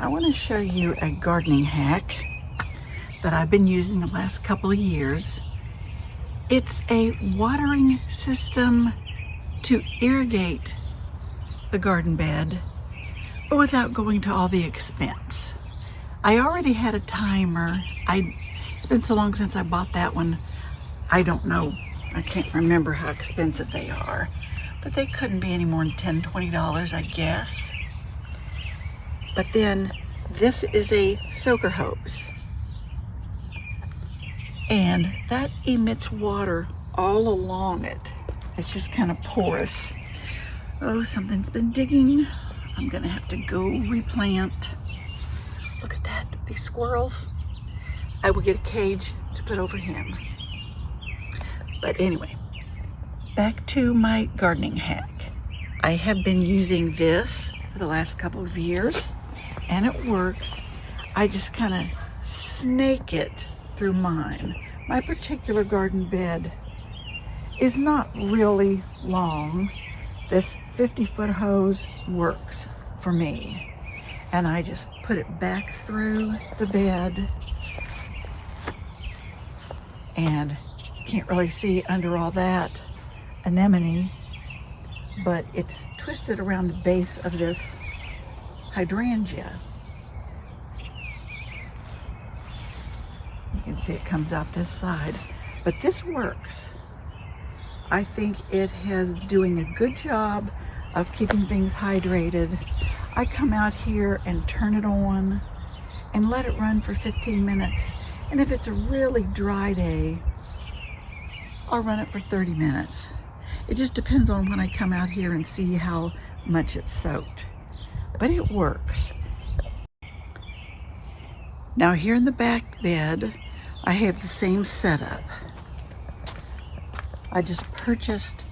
I want to show you a gardening hack that I've been using the last couple of years. It's a watering system to irrigate the garden bed, but without going to all the expense. I already had a timer. It's been so long since I bought that one. I don't know. I can't remember how expensive they are, but they couldn't be any more than $10, $20, I guess. But then this is a soaker hose, and that emits water all along it. It's just kind of porous. Oh, something's been digging. I'm gonna have to go replant. Look at that, these squirrels. I will get a cage to put over him. But anyway, back to my gardening hack. I have been using this for the last couple of years, and it works. I just kind of snake it through mine. My particular garden bed is not really long. This 50-foot hose works for me. And I just put it back through the bed, and you can't really see under all that anemone, but it's twisted around the base of this hydrangea. You can see it comes out this side, but this works. I think it is doing a good job of keeping things hydrated. I come out here and turn it on and let it run for 15 minutes. And if it's a really dry day, I'll run it for 30 minutes. It just depends on when I come out here and see how much it's soaked. But it works. Now here in the back bed, I have the same setup. I just purchased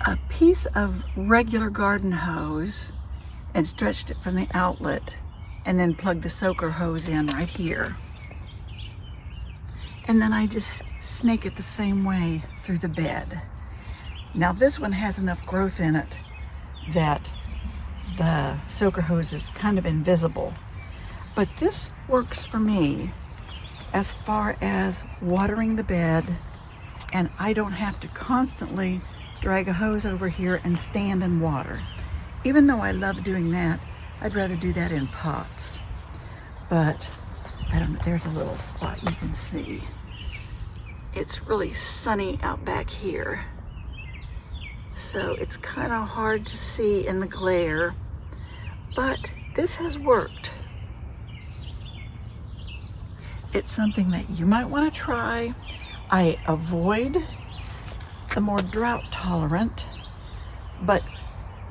a piece of regular garden hose and stretched it from the outlet, and then plugged the soaker hose in right here. And then I just snake it the same way through the bed. Now this one has enough growth in it that the soaker hose is kind of invisible. But this works for me as far as watering the bed, and I don't have to constantly drag a hose over here and stand and water. Even though I love doing that, I'd rather do that in pots. But I don't know, there's a little spot you can see. It's really sunny out back here, so it's kind of hard to see in the glare, but this has worked. It's something that you might want to try. I avoid the more drought tolerant, but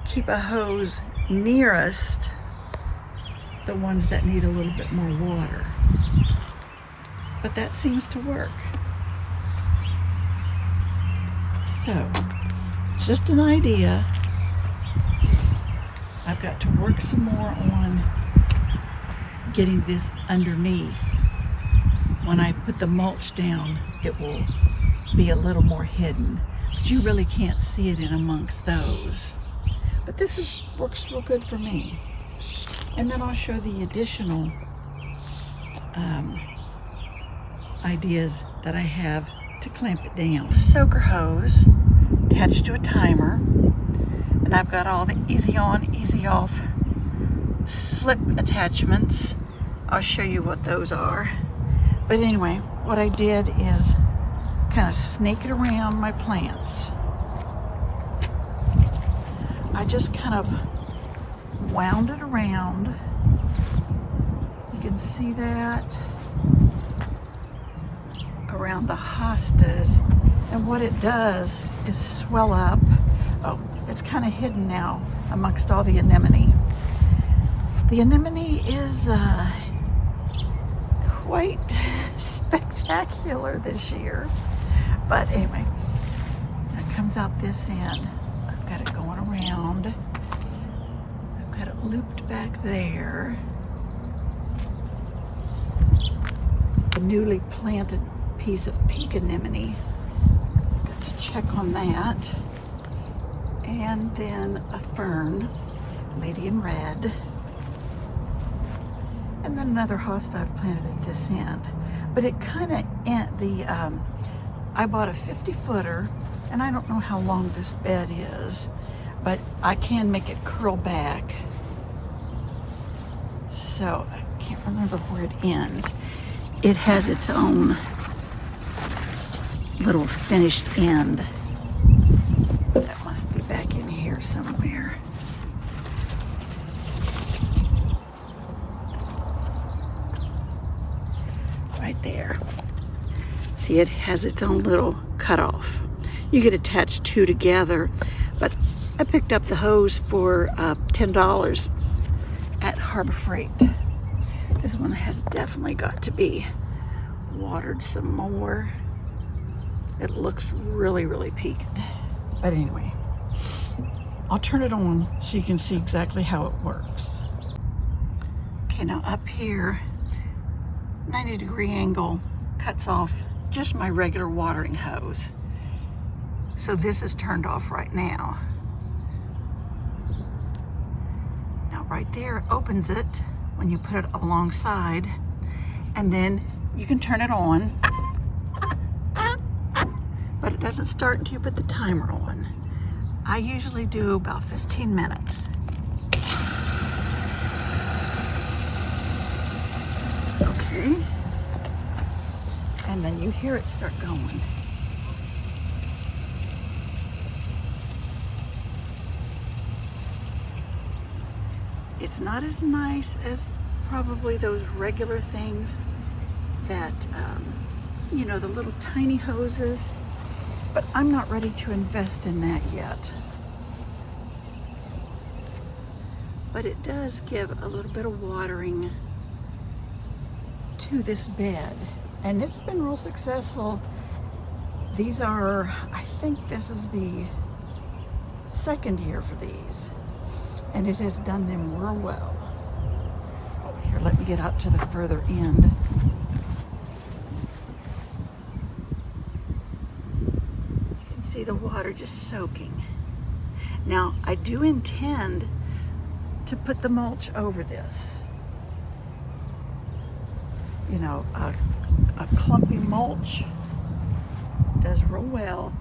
keep a hose nearest the ones that need a little bit more water. But that seems to work. So, just an idea. I've got to work some more on getting this underneath. When I put the mulch down, it will be a little more hidden, but you really can't see it in amongst those. But this works real good for me. And then I'll show the additional ideas that I have to clamp it down. Soaker hose attached to a timer, and I've got all the easy on, easy off slip attachments. I'll show you what those are. But anyway, what I did is kind of snake it around my plants. I just kind of wound it around. You can see that around the hostas, and what it does is swell up. Oh, it's kind of hidden now amongst all the anemone. The anemone is quite spectacular this year. But anyway, it comes out this end. I've got it going around. I've got it looped back there. A newly planted piece of pink anemone. Got to check on that. And then a fern, lady in red. I've got another hosta I've planted at this end, but it kind of I bought a 50-footer, and I don't know how long this bed is, but I can make it curl back. So I can't remember where it ends. It has its own little finished end. That must be back in here somewhere. Right there. See, it has its own little cutoff. You could attach two together, but I picked up the hose for $10 at Harbor Freight. This one has definitely got to be watered some more. It looks really, really peaked. But anyway, I'll turn it on so you can see exactly how it works. Okay, now up here, 90-degree angle cuts off just my regular watering hose. So this is turned off right now. Now right there opens it when you put it alongside, and then you can turn it on, but it doesn't start until you put the timer on. I usually do about 15 minutes. Okay. And then you hear it start going. It's not as nice as probably those regular things that, you know, the little tiny hoses, but I'm not ready to invest in that yet. But it does give a little bit of watering to this bed, and it's been real successful. These are, I think this is the second year for these, and it has done them real well. Oh, here, let me get out to the further end. You can see the water just soaking. Now, I do intend to put the mulch over this. You know, a clumpy mulch does real well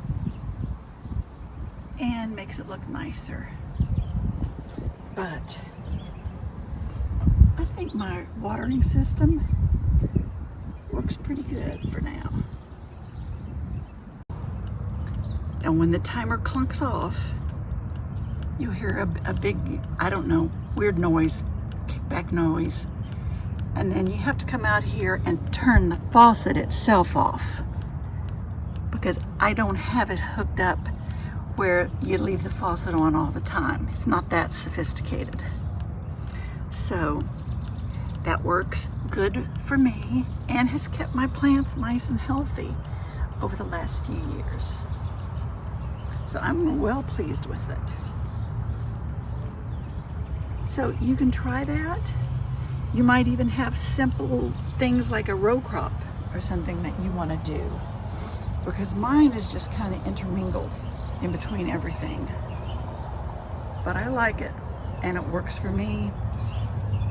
and makes it look nicer. But I think my watering system works pretty good for now. And when the timer clunks off, you hear a big, I don't know, weird noise, kickback noise. And then you have to come out here and turn the faucet itself off, because I don't have it hooked up where you leave the faucet on all the time. It's not that sophisticated. So that works good for me and has kept my plants nice and healthy over the last few years. So I'm well pleased with it. So you can try that. You might even have simple things like a row crop or something that you want to do, because mine is just kind of intermingled in between everything. But I like it, and it works for me,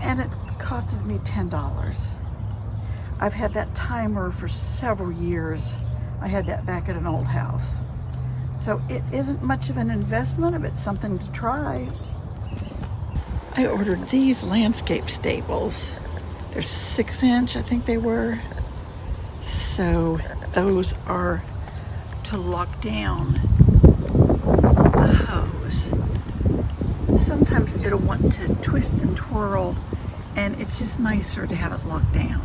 and it costed me $10. I've had that timer for several years. I had that back at an old house. So it isn't much of an investment, but it's something to try. I ordered these landscape staples. They're 6-inch, I think they were. So those are to lock down the hose. Sometimes it'll want to twist and twirl, and it's just nicer to have it locked down.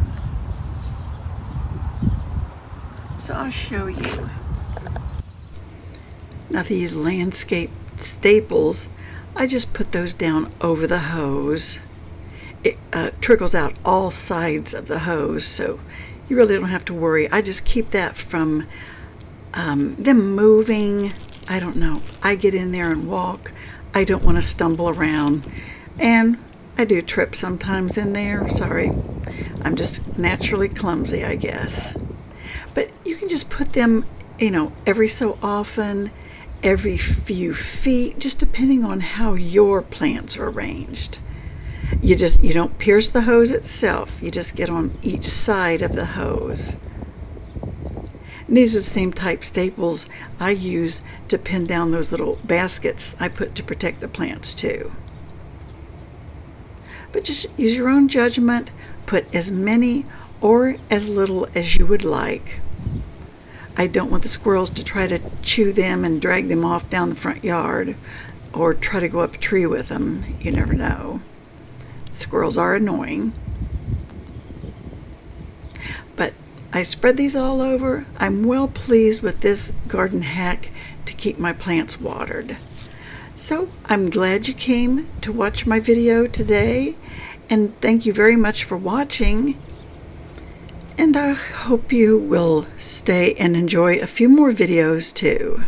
So I'll show you. Now these landscape staples, I just put those down over the hose. It trickles out all sides of the hose, so you really don't have to worry. I just keep that from them moving. I don't know. I get in there and walk. I don't want to stumble around. And I do trip sometimes in there. Sorry. I'm just naturally clumsy, I guess. But you can just put them, you know, every so often, every few feet, just depending on how your plants are arranged. You don't pierce the hose itself. You just get on each side of the hose. And these are the same type staples I use to pin down those little baskets I put to protect the plants too. But just use your own judgment. Put as many or as little as you would like. I don't want the squirrels to try to chew them and drag them off down the front yard, or try to go up a tree with them. You never know. Squirrels are annoying. But I spread these all over. I'm well pleased with this garden hack to keep my plants watered. So I'm glad you came to watch my video today, and thank you very much for watching. And I hope you will stay and enjoy a few more videos too.